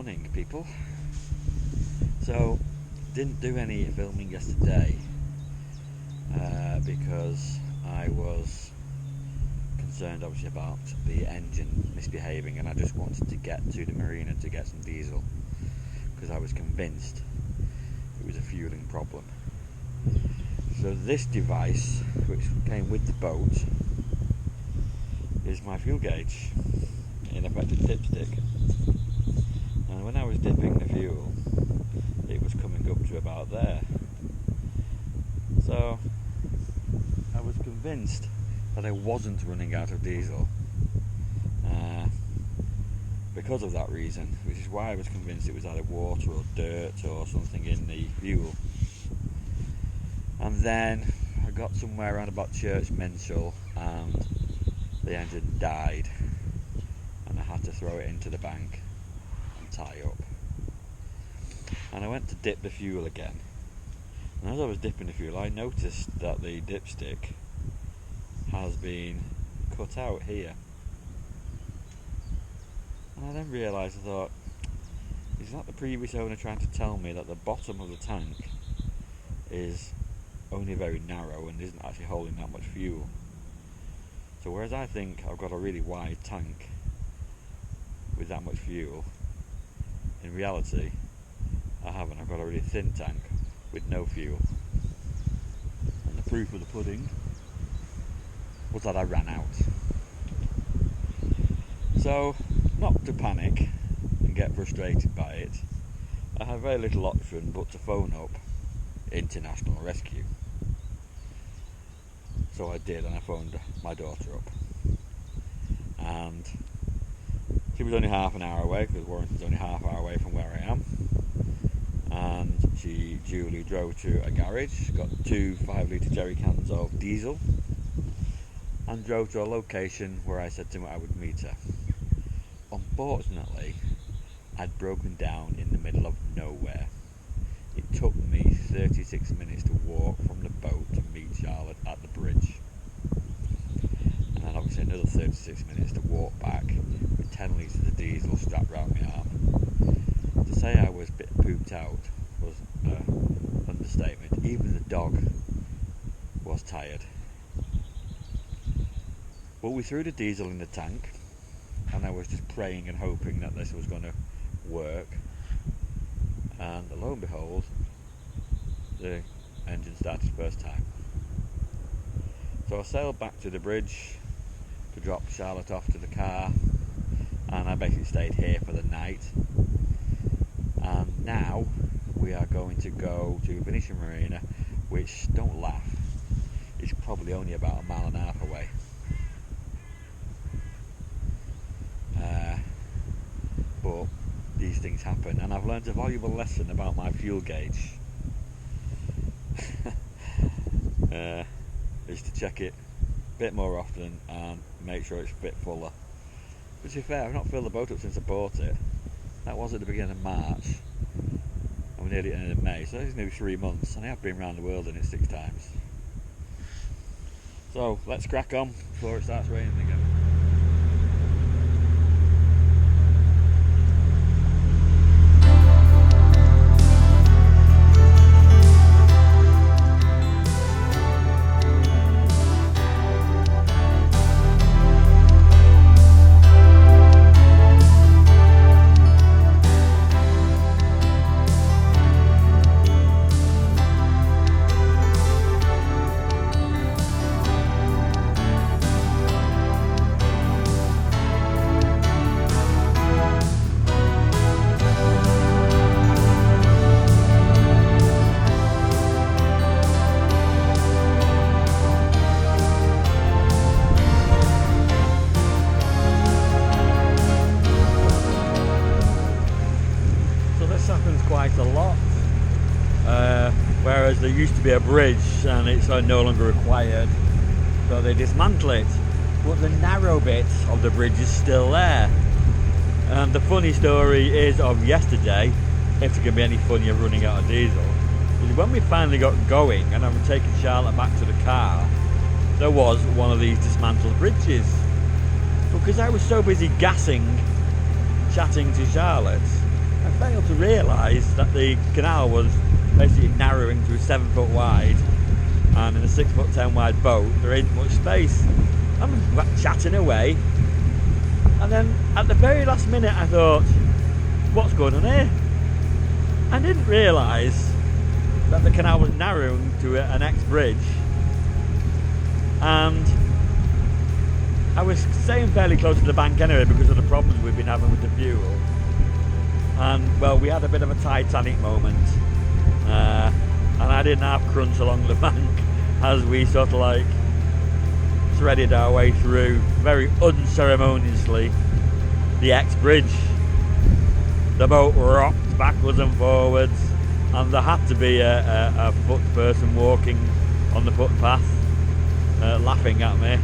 morning, people. So, didn't do any filming yesterday because I was concerned obviously about the engine misbehaving, and I just wanted to get to the marina to get some diesel because I was convinced it was a fueling problem. So this device, which came with the boat, is my fuel gauge, in effect a dipstick. And when I was dipping the fuel, it was coming up to about there. So I was convinced that I wasn't running out of diesel because of that reason, which is why I was convinced it was either water or dirt or something in the fuel. And then I got somewhere around about Church Minshull and the engine died, and I had to throw it into the bank and tie up. And I went to dip the fuel again, and as I was dipping the fuel I noticed that the dipstick has been cut out here. And I then realised, I thought, is that the previous owner trying to tell me that the bottom of the tank is only very narrow and isn't actually holding that much fuel? So whereas I think I've got a really wide tank with that much fuel, in reality I haven't. I've got a really thin tank with no fuel. And the proof of the pudding was that I ran out. So, not to panic and get frustrated by it, I had very little option but to phone up International Rescue. So I did, and I phoned my daughter up, and she was only half an hour away because Warrington's only half an hour away from where I am, and she duly drove to a garage, got 2 5-litre jerry cans of diesel, and drove to a location where I said to her I would meet her. Unfortunately, I'd broken down in the middle of nowhere. It took me 36 minutes to walk from the boat to meet Charlotte at the bridge, and then obviously another 36 minutes to walk back with 10 litres of diesel strapped round my arm. To say I was a bit pooped out was an understatement. Even the dog was tired. But we threw the diesel in the tank, and I was just praying and hoping that this was going to work, and lo and behold, the engine started first time. So I sailed back to the bridge to drop Charlotte off to the car, and I basically stayed here for the night. And now we are going to go to Venetian Marina, which, don't laugh, is probably only about 1.5 miles away. But these things happen, and I've learned a valuable lesson about my fuel gauge. Is to check it a bit more often and make sure it's a bit fuller. But to be fair, I've not filled the boat up since I bought it. That was at the beginning of March, and we're nearly at the end of May, so it's nearly 3 months, and I have been around the world in it 6 times. So let's crack on before it starts raining again. Quite a lot, whereas there used to be a bridge and it's no longer required, so they dismantle it, but the narrow bit of the bridge is still there. And the funny story is of yesterday, if it can be any funnier running out of diesel, is when we finally got going and I'm taking Charlotte back to the car, there was one of these dismantled bridges. Because I was so busy gassing, chatting to Charlotte, I failed to realise that the canal was basically narrowing to 7 foot wide, and in a 6 foot 10 wide boat there ain't much space. I'm chatting away, and then at the very last minute I thought, what's going on here? I didn't realise that the canal was narrowing to an X bridge, and I was staying fairly close to the bank anyway because of the problems we've been having with the fuel. And well, we had a bit of a Titanic moment, and I didn't have crunch along the bank as we sort of like threaded our way through very unceremoniously the X bridge. The boat rocked backwards and forwards, and there had to be a foot person walking on the footpath laughing at me.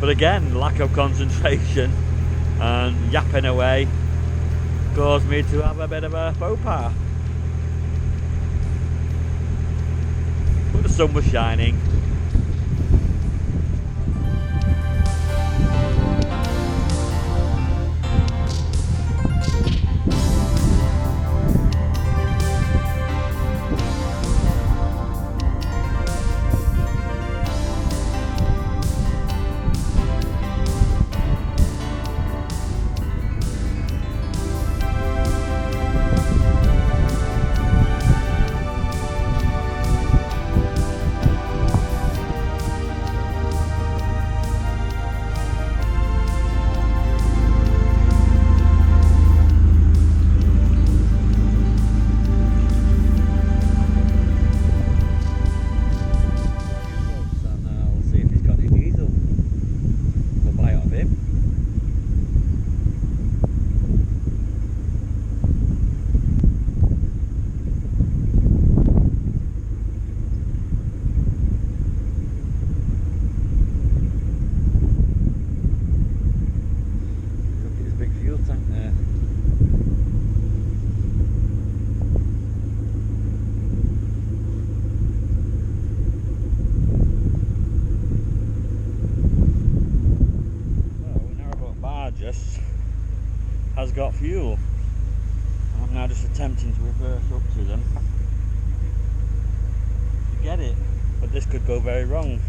But again, lack of concentration and yapping away caused me to have a bit of a faux pas. But the sun was shining. Has got fuel. I'm now just attempting to reverse up to them to get it, but this could go very wrong.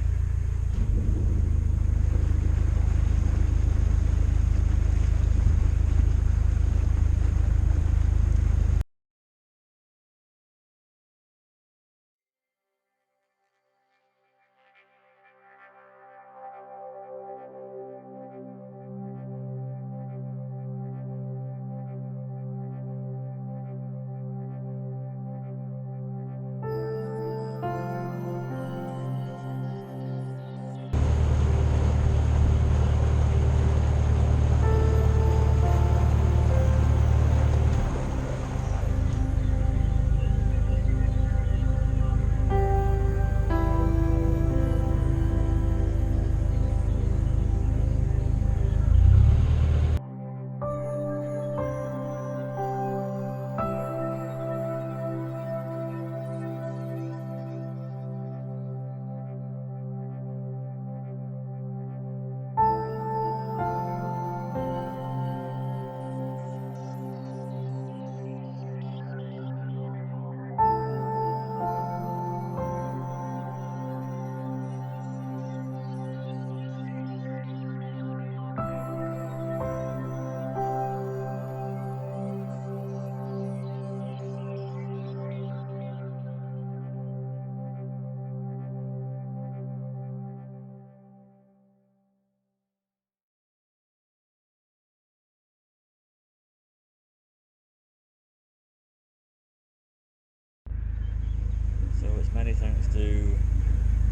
So it's many thanks to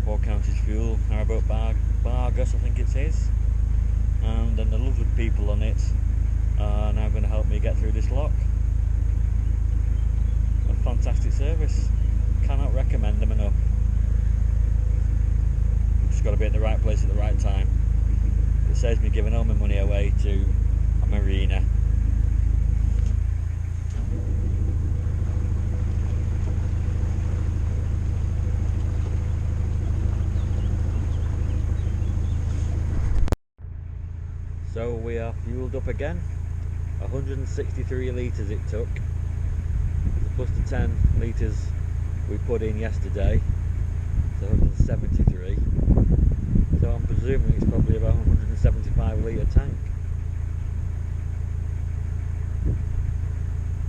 Four Counties Fuel, Narrowboat Bargus I think it is, and then the lovely people on it are now going to help me get through this lock. A fantastic service, cannot recommend them enough. You've just got to be at the right place at the right time. It saves me giving all my money away to a marina. So we are fueled up again, 163 litres it took, plus the 10 litres we put in yesterday, so 173. So I'm presuming it's probably about 175 litre tank.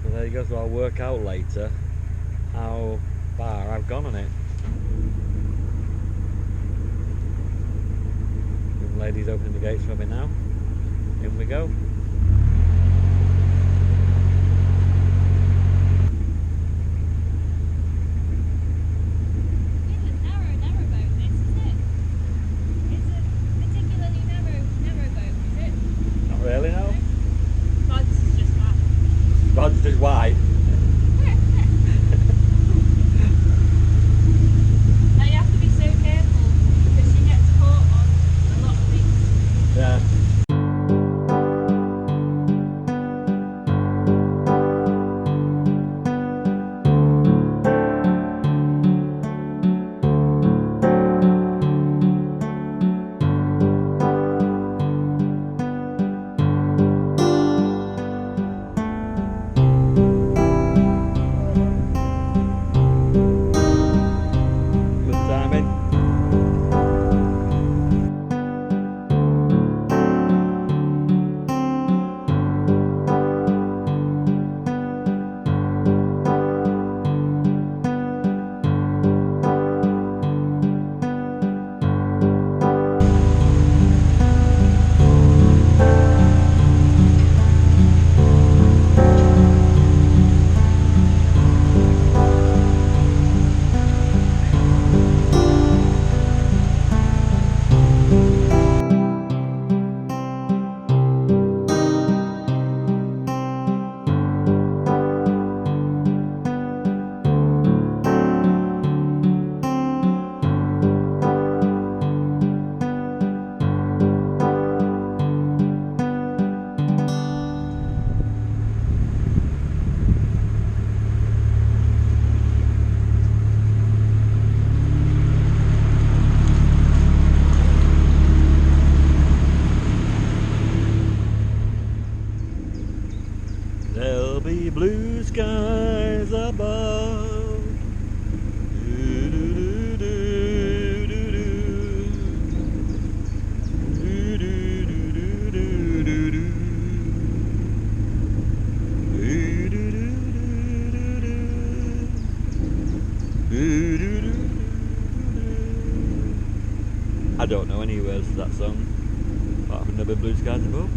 So there you go, so I'll work out later how far I've gone on it. Young lady's opening the gates for me now. In we go. Really now? God's is just that. God's just wide. Now you have to be so careful because she gets caught on a lot of things. Yeah. There'll be blue skies above. I don't know any words to that song, apart from there'll be blue skies above.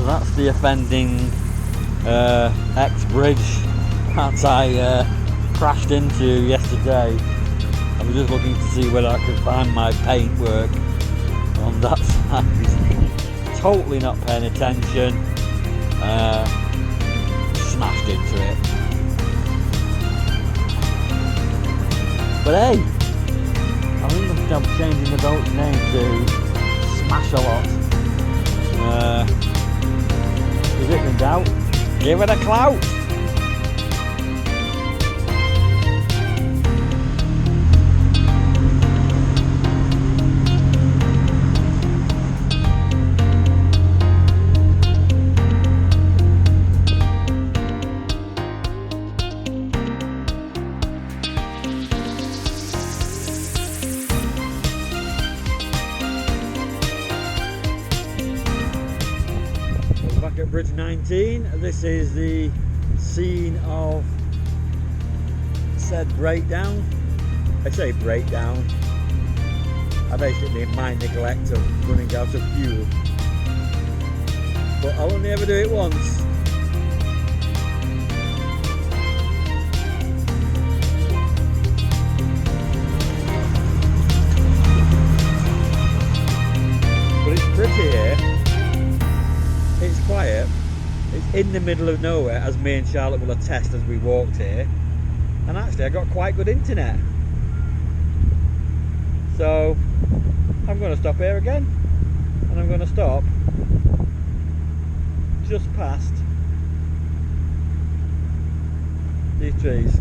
That's the offending ex-bridge that I crashed into yesterday. I was just looking to see whether I could find my paintwork on that side. Totally not paying attention. Smashed into it. But hey, I think I'm changing the boat's name to Smash a Lot. If in doubt, give it a clout. Back at Bridge 19, this is the scene of said breakdown. I say breakdown, I basically mean my neglect of running out of fuel, but I'll only ever do it once. But it's pretty here. It's quiet, it's in the middle of nowhere, as me and Charlotte will attest as we walked here, and actually I got quite good internet. So I'm going to stop here again, and I'm going to stop just past these trees.